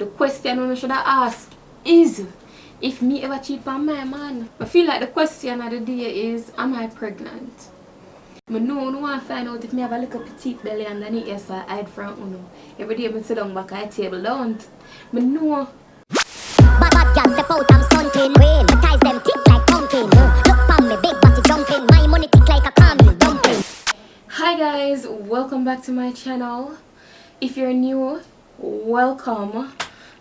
The question we should have asked is, if me ever cheat on my man. I feel like the question of the day is, am I pregnant? I know I want to find out if me have a little petite belly underneath here, so I hide from uno. Every day I sit down back at the table, don't. I know. Bad girls step out, I'm stunting. Queen, my ties them tick like pumpkin. Look on me, big body jumping. My money tick like a caramel dumpling. Hi guys, welcome back to my channel. If you're new, welcome.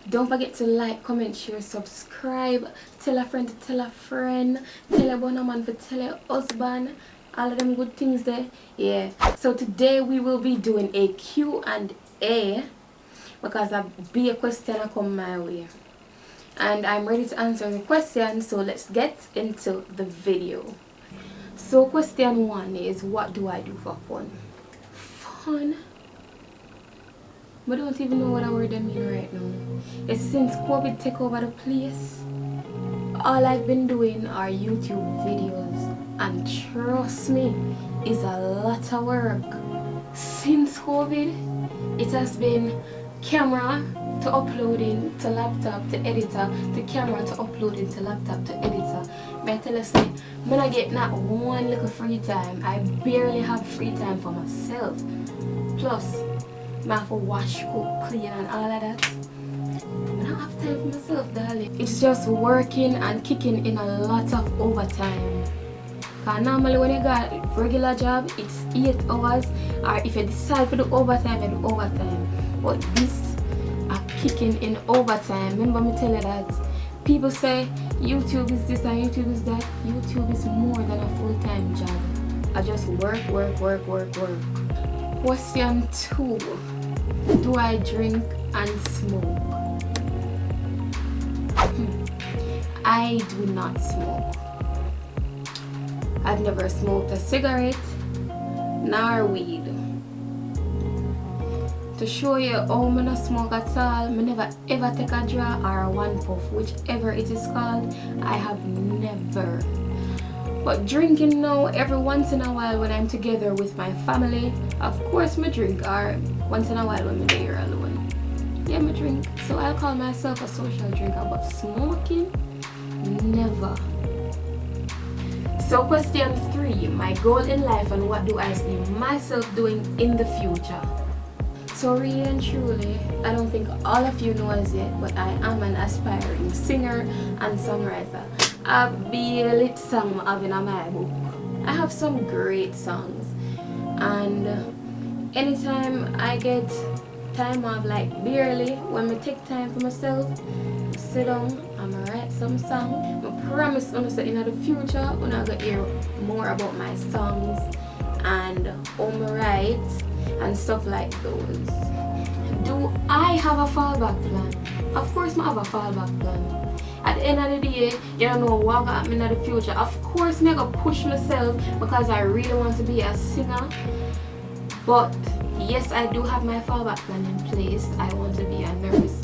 Don't forget to like, comment, share, subscribe. Tell a friend to tell a friend. Tell a man to tell a husband. All of them good things there. Yeah. So today we will be doing a Q&A because a big question come my way. And I'm ready to answer the question, so let's get into the video. So question 1 is, what do I do for fun? Fun? I don't even know what a word I mean right now. It's since COVID take over the place, all I've been doing are YouTube videos, and trust me, it's a lot of work. Since COVID, it has been camera to uploading to laptop to editor, to camera to uploading to laptop to editor. May I tell you, say, when I get not one little free time, I barely have free time for myself. Plus, I have to wash, cook, clean and all of that. I don't have time for myself, darling. It's just working and kicking in a lot of overtime. Because normally when you got a regular job, it's 8 hours, or if you decide to do overtime, you do overtime. But this are kicking in overtime. Remember me tell you that people say YouTube is this and YouTube is that. YouTube is more than a full-time job. I just work. Question 2. Do I drink and smoke? I do not smoke. I've never smoked a cigarette nor weed. To show you how I don't smoke at all, I never ever take a draw or a one puff, whichever it is called. I have never. But drinking now, every once in a while when I'm together with my family, of course I drink, or once in a while when I'm there alone. Yeah, I drink. So I'll call myself a social drinker, but smoking, never. So question 3, my goal in life and what do I see myself doing in the future? So really and truly, I don't think all of you know as yet, but I am an aspiring singer and songwriter. I barely song having in my book. I have some great songs, and anytime I get time off, like barely, when I take time for myself, sit down and write some song. I promise you that in the future, when I get hear more about my songs and how I write and stuff like those. Do I have a fallback plan? Of course I have a fallback plan. At the end of the day, you don't know what will happen in the future. Of course I'm going to push myself because I really want to be a singer. But yes, I do have my fallback plan in place. I want to be a nurse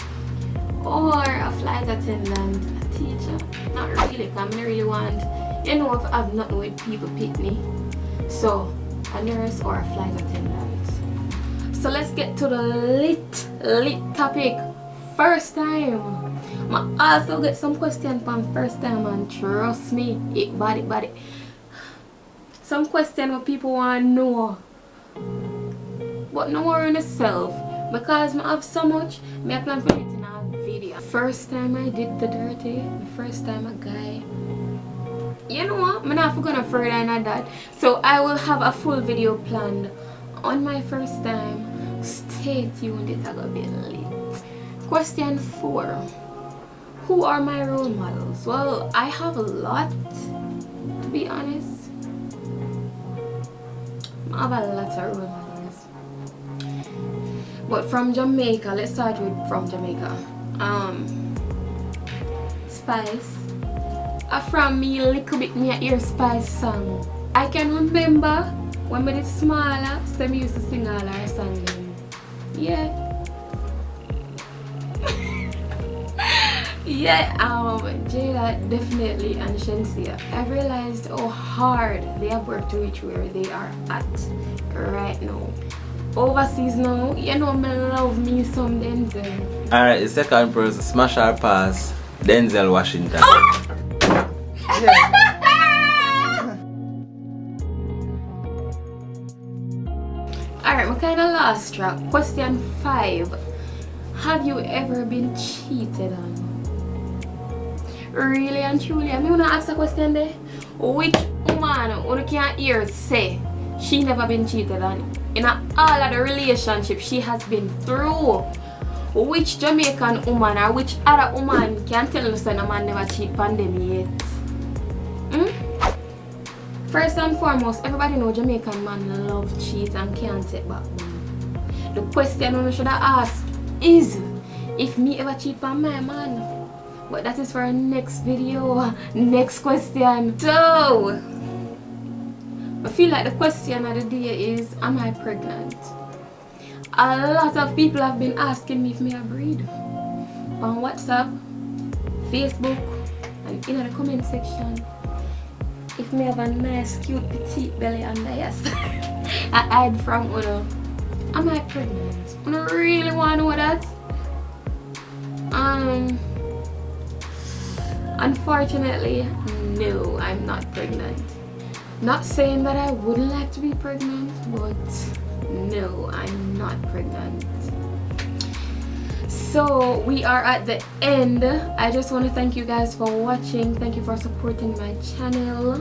or a flight attendant, a teacher. Not really, because I don't really want, you know, if I have nothing with people pick me. So a nurse or a flight attendant. So let's get to the lit topic. First time. I also get some questions from first time, and trust me, it body. Some question what people want to know. But no worry yourself, because I have so much, I plan for it in a video. First time I did the dirty, the first time a guy. You know what? I'm not gonna further than that. So I will have a full video planned on my first time. Stay tuned, it's gonna be lit. Question 4. Who are my role models? Well, I have a lot, to be honest. I have a lot of role models. But from Jamaica, let's start with from Jamaica. Spice. From me a little bit me hear Spice song. I can remember when I was smaller, so I used to sing all our songs. Yeah. Yeah, Jada definitely and Shensia. I've realized how hard they have worked to reach where they are at right now. overseas now. You know me love me some Denzel. Alright, the second person, smash or pass, Denzel Washington. Alright, my kind of last track. Question 5. Have you ever been cheated on? Really and truly, I wanna ask a question there. Which woman you can hear say she never been cheated on? In all of the relationships she has been through, which Jamaican woman or which other woman can tell us that a man never cheat on them yet? First and foremost, everybody know Jamaican man love cheat and can't take back one. The question we should have asked is if me ever cheat on my man. But that is for our next video. Next question. So I feel like the question of the day is, am I pregnant? A lot of people have been asking me if me a breed on WhatsApp, Facebook, and in the comment section. If me have a nice cute petite belly and yes, I hide from Uno. Am I pregnant? I really want to know that. Unfortunately, no, I'm not pregnant. Not saying that I wouldn't like to be pregnant, but no, I'm not pregnant. So we are at the end. I just want to thank you guys for watching. Thank you for supporting my channel.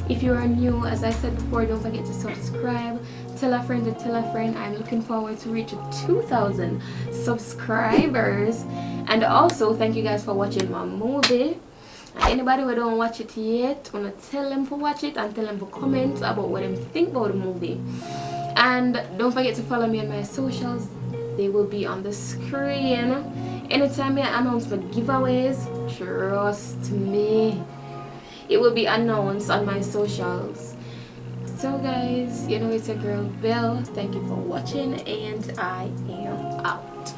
If you are new, as I said before, don't forget to subscribe. Tell a friend to tell a friend. I'm looking forward to reach 2,000 subscribers. And also thank you guys for watching my movie. And anybody who don't watch it yet, I want to tell them to watch it and tell them to comment about what they think about the movie. And don't forget to follow me on my socials. They will be on the screen. Anytime I announce my giveaways, trust me, it will be announced on my socials. So guys, you know it's your girl Belle. Thank you for watching and I am out.